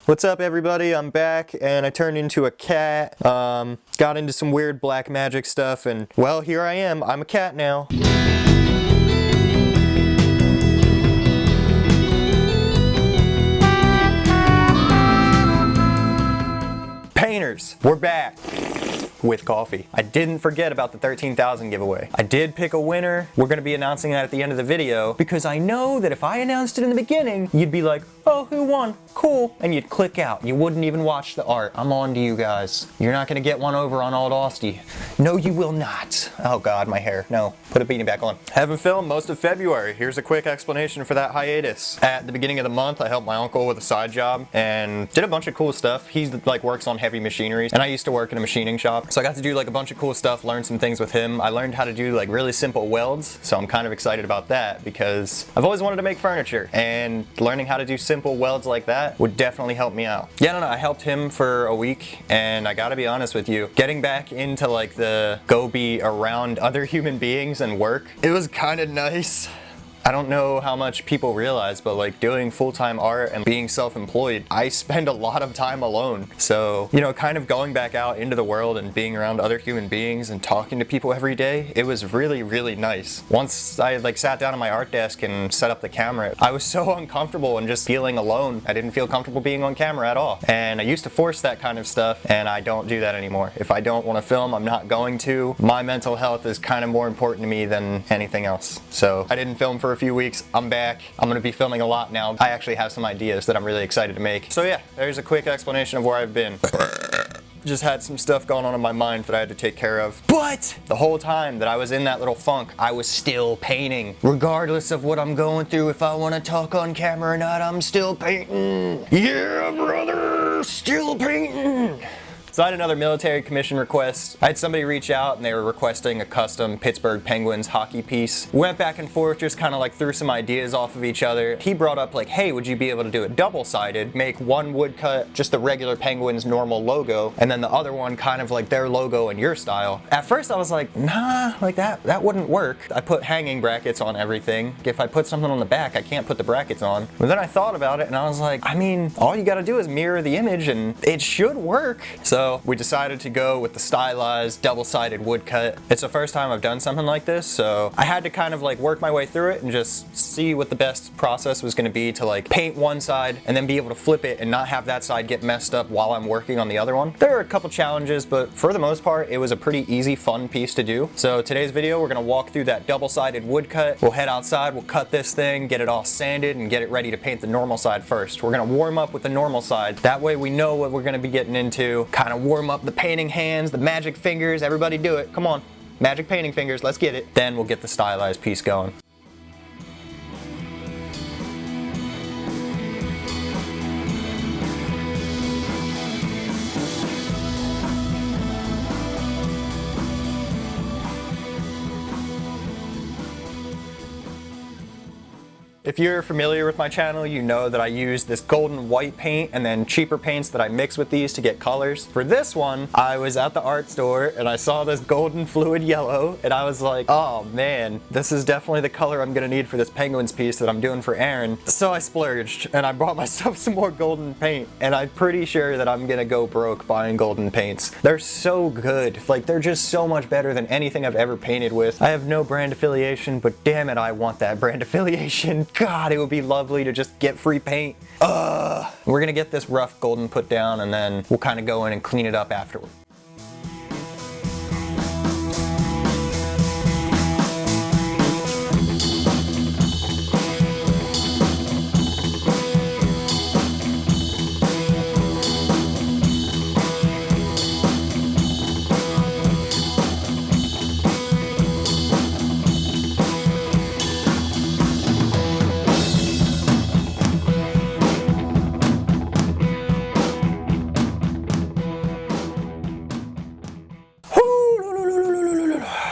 What's up everybody, I'm back and I turned into a cat, got into some weird black magic stuff and well, here I am, I'm a cat now. Painters, we're back with coffee. I didn't forget about the 13,000 giveaway. I did pick a winner. We're gonna be announcing that at the end of the video because I know that if I announced it in the beginning, you'd be like, oh, who won? Cool. And you'd click out. You wouldn't even watch the art. I'm on to you guys. You're not gonna get one over on old Austie. No, you will not. Oh God, my hair. No, put a beanie back on. Haven't filmed most of February. Here's a quick explanation for that hiatus. At the beginning of the month, I helped my uncle with a side job and did a bunch of cool stuff. He like works on heavy machinery and I used to work in a machining shop. So I got to do like a bunch of cool stuff, learn some things with him. I learned how to do like really simple welds. So I'm kind of excited about that because I've always wanted to make furniture and learning how to do simple welds like that would definitely help me out. Yeah, no, I helped him for a week and I gotta be honest with you, getting back into like the go be around other human beings and work, it was kind of nice. I don't know how much people realize, but like doing full-time art and being self-employed, I spend a lot of time alone. So, you know, kind of going back out into the world and being around other human beings and talking to people every day, it was really, really nice. Once I like sat down at my art desk and set up the camera, I was so uncomfortable and just feeling alone. I didn't feel comfortable being on camera at all. And I used to force that kind of stuff and I don't do that anymore. If I don't want to film, I'm not going to. My mental health is kind of more important to me than anything else. So I didn't film for a few weeks. I'm back. I'm gonna be filming a lot now. I actually have some ideas that I'm really excited to make. So yeah, there's a quick explanation of where I've been. Just had some stuff going on in my mind that I had to take care of. But the whole time that I was in that little funk, I was still painting. Regardless of what I'm going through, if I want to talk on camera or not, I'm still painting. Yeah, brother, still painting. So I had another military commission request. I had somebody reach out and they were requesting a custom Pittsburgh Penguins hockey piece. We went back and forth, just kind of like threw some ideas off of each other. He brought up like, hey, would you be able to do it double-sided? Make one woodcut, just the regular Penguins normal logo, and then the other one kind of like their logo in your style. At first I was like, nah, like that wouldn't work. I put hanging brackets on everything. If I put something on the back, I can't put the brackets on. But then I thought about it and I was like, I mean, all you gotta do is mirror the image and it should work. So we decided to go with the stylized double-sided woodcut. It's the first time I've done something like this, so I had to kind of like work my way through it and just see what the best process was gonna be to like paint one side and then be able to flip it and not have that side get messed up while I'm working on the other one. There are a couple challenges, but for the most part, it was a pretty easy, fun piece to do. So today's video, we're gonna walk through that double-sided woodcut. We'll head outside, we'll cut this thing, get it all sanded, and get it ready to paint the normal side first. We're gonna warm up with the normal side. That way we know what we're gonna be getting into, kind of warm up the painting hands, the magic fingers, everybody do it. Come on, magic painting fingers, let's get it. Then we'll get the stylized piece going. If you're familiar with my channel, you know that I use this golden white paint and then cheaper paints that I mix with these to get colors. For this one, I was at the art store and I saw this golden fluid yellow and I was like, oh man, this is definitely the color I'm gonna need for this Penguins piece that I'm doing for Aaron. So I splurged and I bought myself some more golden paint and I'm pretty sure that I'm gonna go broke buying golden paints. They're so good. Like, they're just so much better than anything I've ever painted with. I have no brand affiliation, but damn it, I want that brand affiliation. God, it would be lovely to just get free paint. We're gonna get this rough golden put down and then we'll kind of go in and clean it up afterward.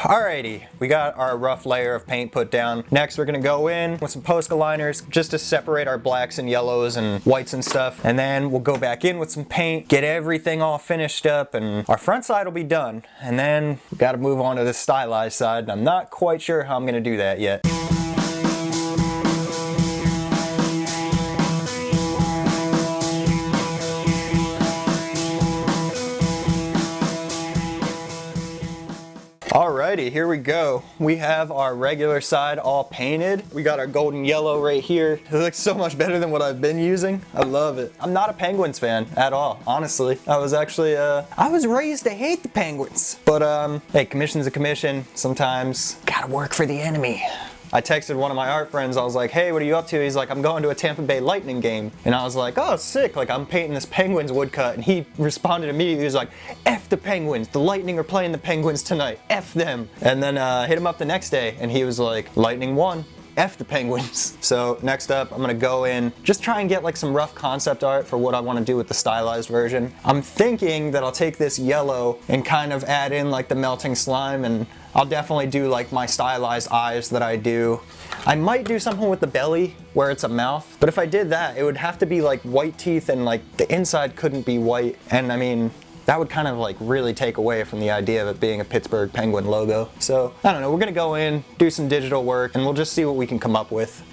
Alrighty, we got our rough layer of paint put down. Next, we're gonna go in with some Posca liners just to separate our blacks and yellows and whites and stuff. And then we'll go back in with some paint, get everything all finished up, and our front side will be done. And then we gotta move on to this stylized side, and I'm not quite sure how I'm gonna do that yet. Alrighty, here we go. We have our regular side all painted. We got our golden yellow right here. It looks so much better than what I've been using. I love it. I'm not a Penguins fan at all, honestly. I was actually, I was raised to hate the Penguins. But, hey, commission's a commission. Sometimes gotta work for the enemy. I texted one of my art friends, I was like, hey, what are you up to? He's like, I'm going to a Tampa Bay Lightning game. And I was like, oh, sick, like I'm painting this Penguins woodcut. And he responded immediately, he was like, F the Penguins, the Lightning are playing the Penguins tonight, F them. And then hit him up the next day and he was like, Lightning won. F the Penguins. So next up, I'm gonna go in, just try and get like some rough concept art for what I wanna do with the stylized version. I'm thinking that I'll take this yellow and kind of add in like the melting slime, and I'll definitely do like my stylized eyes that I do. I might do something with the belly where it's a mouth, but if I did that, it would have to be like white teeth and like the inside couldn't be white. And I mean, that would kind of like really take away from the idea of it being a Pittsburgh Penguin logo. So I don't know, we're gonna go in, do some digital work, and we'll just see what we can come up with.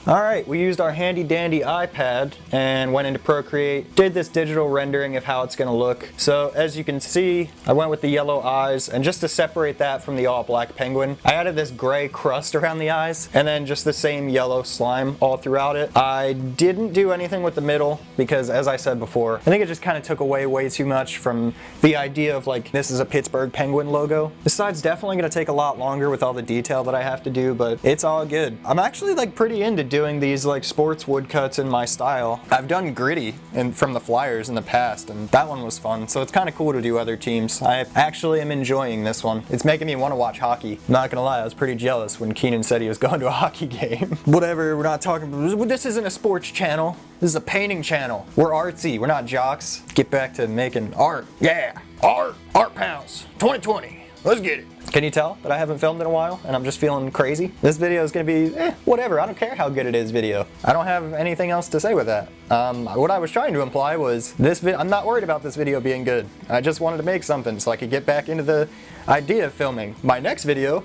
Alright, we used our handy dandy iPad and went into Procreate, did this digital rendering of how it's going to look. So as you can see, I went with the yellow eyes, and just to separate that from the all black penguin, I added this gray crust around the eyes and then just the same yellow slime all throughout it. I didn't do anything with the middle because, as I said before, I think it just kind of took away way too much from the idea of like, this is a Pittsburgh Penguin logo. The side's definitely going to take a lot longer with all the detail that I have to do, but it's all good. I'm actually like pretty into doing these like sports woodcuts in my style. I've done gritty from the Flyers in the past, and that one was fun, so it's kind of cool to do other teams. I actually am enjoying this one. It's making me want to watch hockey. Not gonna lie, I was pretty jealous when Keenan said he was going to a hockey game. Whatever, we're not talking about, this isn't a sports channel. This is a painting channel. We're artsy, we're not jocks. Get back to making art. Yeah, art pounds, 2020. Let's get it. Can you tell that I haven't filmed in a while and I'm just feeling crazy? This video is gonna be, whatever, I don't care how good it is video. I don't have anything else to say with that. What I was trying to imply was, I'm not worried about this video being good. I just wanted to make something so I could get back into the idea of filming. My next video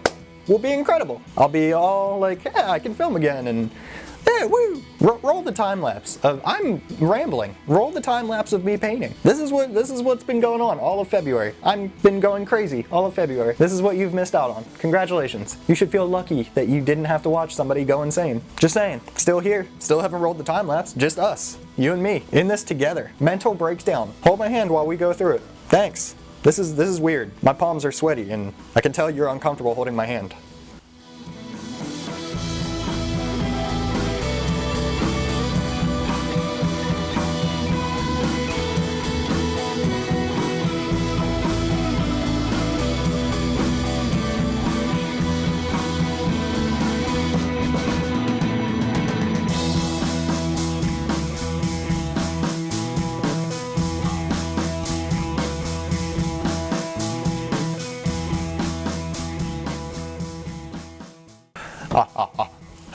will be incredible. I'll be all like, yeah, I can film again, and yeah, woo! Roll the time lapse of, I'm rambling. Roll the time lapse of me painting. This is what's been going on all of February. I've been going crazy all of February. This is what you've missed out on. Congratulations. You should feel lucky that you didn't have to watch somebody go insane. Just saying. Still here. Still haven't rolled the time lapse. Just us. You and me. In this together. Mental breakdown. Hold my hand while we go through it. Thanks. This is weird. My palms are sweaty and I can tell you're uncomfortable holding my hand.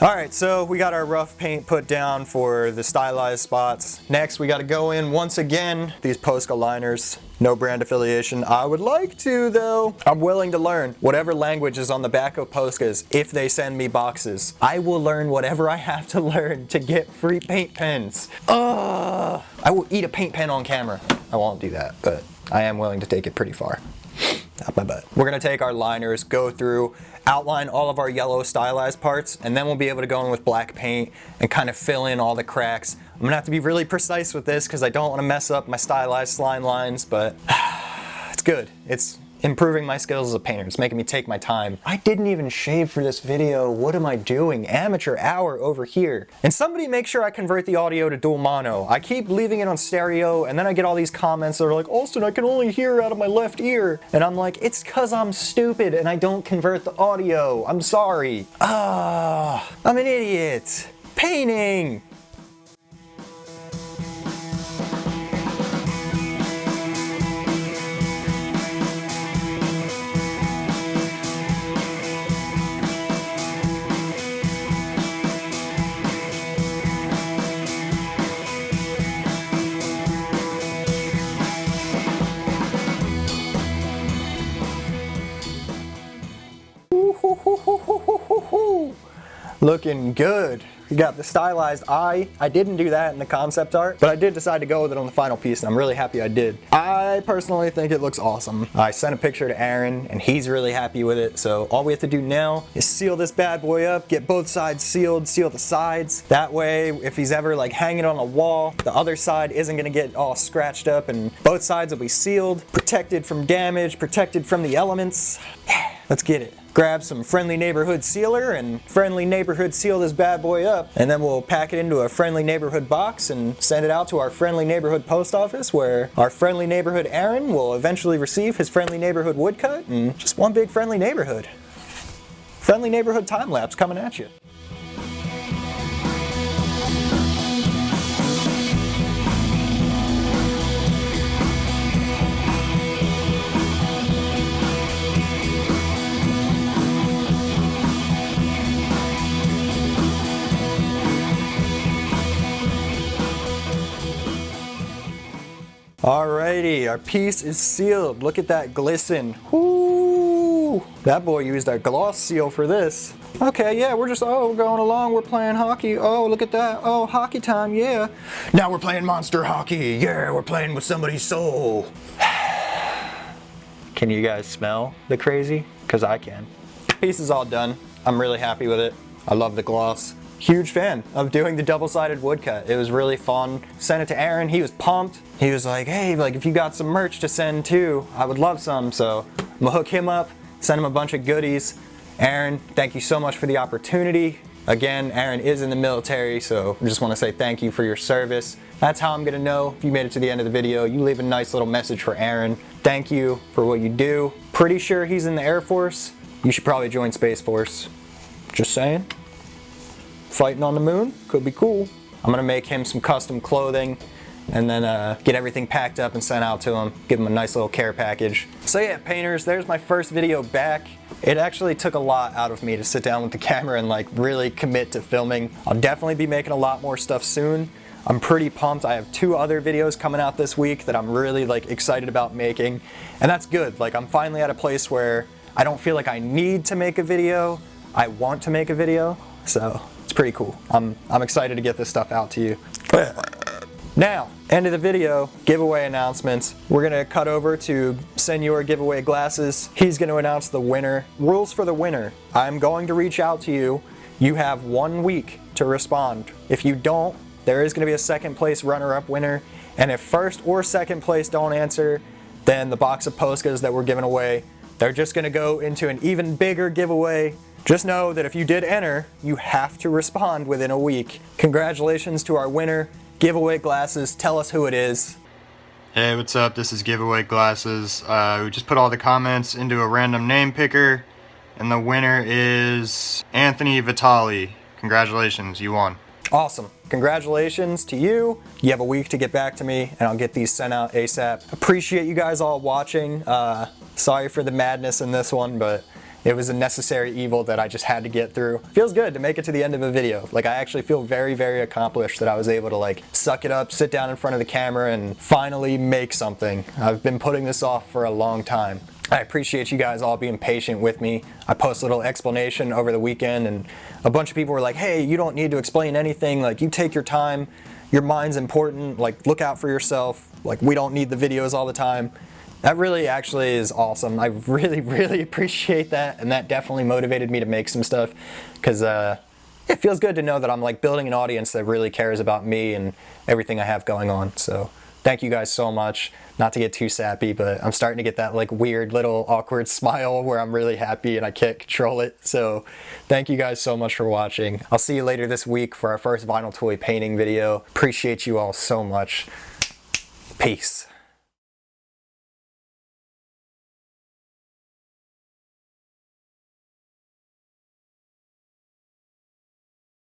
Alright, so we got our rough paint put down for the stylized spots. Next, we got to go in once again, these Posca liners. No brand affiliation. I would like to, though. I'm willing to learn whatever language is on the back of Poscas if they send me boxes. I will learn whatever I have to learn to get free paint pens. I will eat a paint pen on camera. I won't do that, but I am willing to take it pretty far. Out my butt. We're gonna take our liners, go through, outline all of our yellow stylized parts, and then we'll be able to go in with black paint and kind of fill in all the cracks. I'm gonna have to be really precise with this because I don't want to mess up my stylized slime lines, but it's good. It's improving my skills as a painter. It's making me take my time. I didn't even shave for this video. What am I doing? Amateur hour over here. And somebody make sure I convert the audio to dual mono. I keep leaving it on stereo and then I get all these comments that are like, Austin, I can only hear out of my left ear. And I'm like, it's cause I'm stupid and I don't convert the audio. I'm sorry. I'm an idiot. Painting. Looking good. We got the stylized eye. I didn't do that in the concept art, but I did decide to go with it on the final piece, and I'm really happy I did. I personally think it looks awesome. I sent a picture to Aaron, and he's really happy with it, so all we have to do now is seal this bad boy up, get both sides sealed, seal the sides. That way, if he's ever like hanging on a wall, the other side isn't gonna get all scratched up, and both sides will be sealed, protected from damage, protected from the elements. Yeah, let's get it. Grab some friendly neighborhood sealer and friendly neighborhood seal this bad boy up, and then we'll pack it into a friendly neighborhood box and send it out to our friendly neighborhood post office, where our friendly neighborhood Aaron will eventually receive his friendly neighborhood woodcut, and just one big friendly neighborhood. Friendly neighborhood time lapse coming at you. Alrighty, our piece is sealed. Look at that glisten. Woo! That boy used our gloss seal for this. Okay, yeah, we're just, we're going along, we're playing hockey. Oh, look at that. Oh, hockey time, yeah. Now we're playing monster hockey. Yeah, we're playing with somebody's soul. Can you guys smell the crazy? Because I can. Piece is all done. I'm really happy with it. I love the gloss. Huge fan of doing the double-sided woodcut. It was really fun. Sent it to Aaron, he was pumped. He was like, hey, like if you got some merch to send too, I would love some. So I'm gonna hook him up, send him a bunch of goodies. Aaron, thank you so much for the opportunity. Again, Aaron is in the military, so I just wanna say thank you for your service. That's how I'm gonna know if you made it to the end of the video. You leave a nice little message for Aaron. Thank you for what you do. Pretty sure he's in the Air Force. You should probably join Space Force. Just saying. Fighting on the moon, could be cool. I'm gonna make him some custom clothing and then get everything packed up and sent out to him, give him a nice little care package. So yeah, painters, there's my first video back. It actually took a lot out of me to sit down with the camera and like really commit to filming. I'll definitely be making a lot more stuff soon. I'm pretty pumped. I have 2 other videos coming out this week that I'm really like excited about making, and that's good. Like I'm finally at a place where I don't feel like I need to make a video. I want to make a video, so it's pretty cool. I'm excited to get this stuff out to you. Now, end of the video, giveaway announcements. We're gonna cut over to Senor Giveaway Glasses. He's gonna announce the winner. Rules for the winner. I'm going to reach out to you. You have 1 week to respond. If you don't, there is gonna be a second place runner-up winner. And if first or second place don't answer, then the box of Poscas that we're giving away, they're just gonna go into an even bigger giveaway. Just know that if you did enter, you have to respond within a week. Congratulations to our winner, Giveaway Glasses. Tell us who it is. Hey, what's up? This is Giveaway Glasses. We just put all the comments into a random name picker, and the winner is Anthony Vitali. Congratulations, you won. Awesome. Congratulations to you. You have a week to get back to me, and I'll get these sent out ASAP. Appreciate you guys all watching. Sorry for the madness in this one, but it was a necessary evil that I just had to get through. Feels good to make it to the end of a video. Like I actually feel very, very accomplished that I was able to like suck it up, sit down in front of the camera and finally make something. I've been putting this off for a long time. I appreciate you guys all being patient with me. I posted a little explanation over the weekend and a bunch of people were like, hey, you don't need to explain anything. Like you take your time, your mind's important, like look out for yourself. Like we don't need the videos all the time. That really actually is awesome. I really, really appreciate that, and that definitely motivated me to make some stuff because it feels good to know that I'm like building an audience that really cares about me and everything I have going on. So thank you guys so much. Not to get too sappy, but I'm starting to get that like weird little awkward smile where I'm really happy and I can't control it. So thank you guys so much for watching. I'll see you later this week for our first vinyl toy painting video. Appreciate you all so much. Peace.